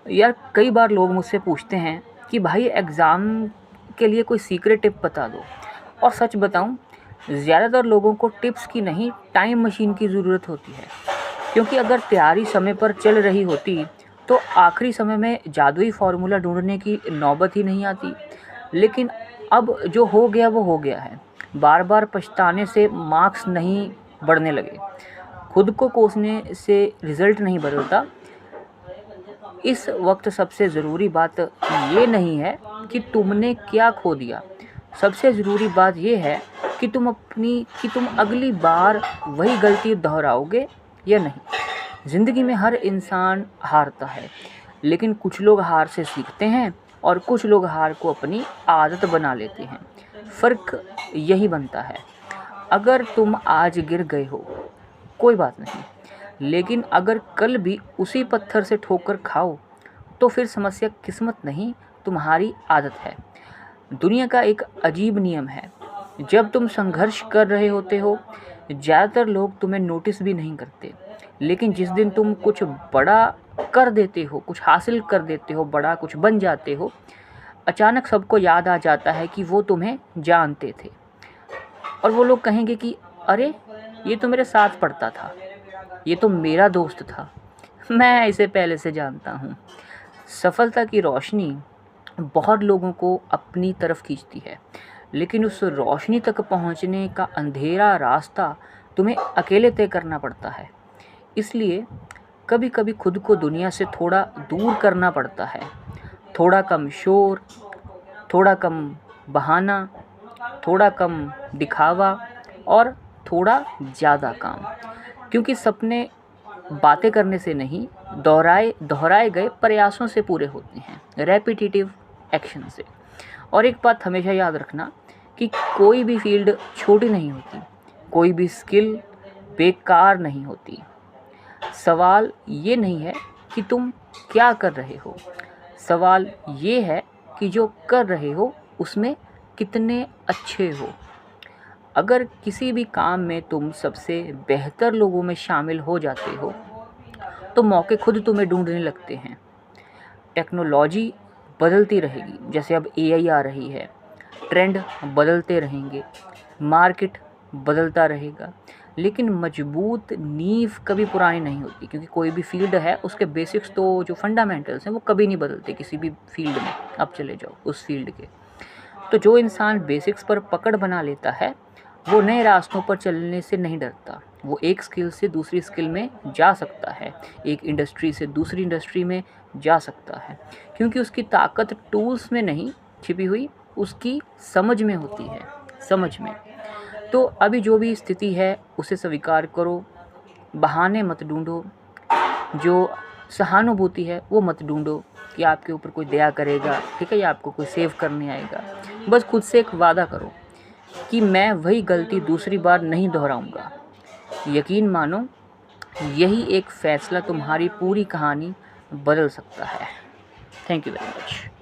यार कई बार लोग मुझसे पूछते हैं कि भाई एग्ज़ाम के लिए कोई सीक्रेट टिप बता दो। और सच बताऊं, ज़्यादातर लोगों को टिप्स की नहीं, टाइम मशीन की ज़रूरत होती है। क्योंकि अगर तैयारी समय पर चल रही होती तो आखिरी समय में जादुई फार्मूला ढूंढने की नौबत ही नहीं आती। लेकिन अब जो हो गया वो हो गया है। बार बार पछताने से मार्क्स नहीं बढ़ने लगे, खुद को कोसने से रिज़ल्ट नहीं बदलता। इस वक्त सबसे ज़रूरी बात ये नहीं है कि तुमने क्या खो दिया, सबसे ज़रूरी बात ये है कि तुम अगली बार वही गलती दोहराओगे या नहीं। ज़िंदगी में हर इंसान हारता है, लेकिन कुछ लोग हार से सीखते हैं और कुछ लोग हार को अपनी आदत बना लेते हैं। फ़र्क यही बनता है। अगर तुम आज गिर गए हो, कोई बात नहीं, लेकिन अगर कल भी उसी पत्थर से ठोकर खाओ तो फिर समस्या किस्मत नहीं, तुम्हारी आदत है। दुनिया का एक अजीब नियम है, जब तुम संघर्ष कर रहे होते हो ज़्यादातर लोग तुम्हें नोटिस भी नहीं करते। लेकिन जिस दिन तुम कुछ बड़ा कर देते हो, कुछ हासिल कर देते हो, बड़ा कुछ बन जाते हो, अचानक सबको याद आ जाता है कि वो तुम्हें जानते थे। और वो लोग कहेंगे कि अरे, ये तो मेरे साथ पढ़ता था, ये तो मेरा दोस्त था, मैं इसे पहले से जानता हूँ। सफलता की रोशनी बहुत लोगों को अपनी तरफ खींचती है, लेकिन उस रोशनी तक पहुँचने का अंधेरा रास्ता तुम्हें अकेले तय करना पड़ता है। इसलिए कभी कभी खुद को दुनिया से थोड़ा दूर करना पड़ता है। थोड़ा कम शोर, थोड़ा कम बहाना, थोड़ा कम दिखावा और थोड़ा ज़्यादा काम। क्योंकि सपने बातें करने से नहीं, दोहराए गए प्रयासों से पूरे होते हैं, रेपिटिटिव एक्शन से। और एक बात हमेशा याद रखना कि कोई भी फील्ड छोटी नहीं होती, कोई भी स्किल बेकार नहीं होती। सवाल ये नहीं है कि तुम क्या कर रहे हो, सवाल ये है कि जो कर रहे हो उसमें कितने अच्छे हो। अगर किसी भी काम में तुम सबसे बेहतर लोगों में शामिल हो जाते हो तो मौके खुद तुम्हें ढूंढने लगते हैं। टेक्नोलॉजी बदलती रहेगी, जैसे अब एआई आ रही है, ट्रेंड बदलते रहेंगे, मार्केट बदलता रहेगा, लेकिन मजबूत नींव कभी पुरानी नहीं होती। क्योंकि कोई भी फील्ड है उसके बेसिक्स, तो जो फंडामेंटल्स हैं वो कभी नहीं बदलते किसी भी फील्ड में। अब चले जाओ उस फील्ड के। तो जो इंसान बेसिक्स पर पकड़ बना लेता है वो नए रास्तों पर चलने से नहीं डरता। वो एक स्किल से दूसरी स्किल में जा सकता है, एक इंडस्ट्री से दूसरी इंडस्ट्री में जा सकता है, क्योंकि उसकी ताकत टूल्स में नहीं छिपी हुई, उसकी समझ में होती है, समझ में। तो अभी जो भी स्थिति है उसे स्वीकार करो, बहाने मत ढूंढो, जो सहानुभूति है वो मत ढूंढो कि आपके ऊपर कोई दया करेगा, ठीक है, या आपको कोई सेव करने आएगा। बस खुद से एक वादा करो कि मैं वही गलती दूसरी बार नहीं दोहराऊंगा। यकीन मानो, यही एक फैसला तुम्हारी पूरी कहानी बदल सकता है। Thank you very much.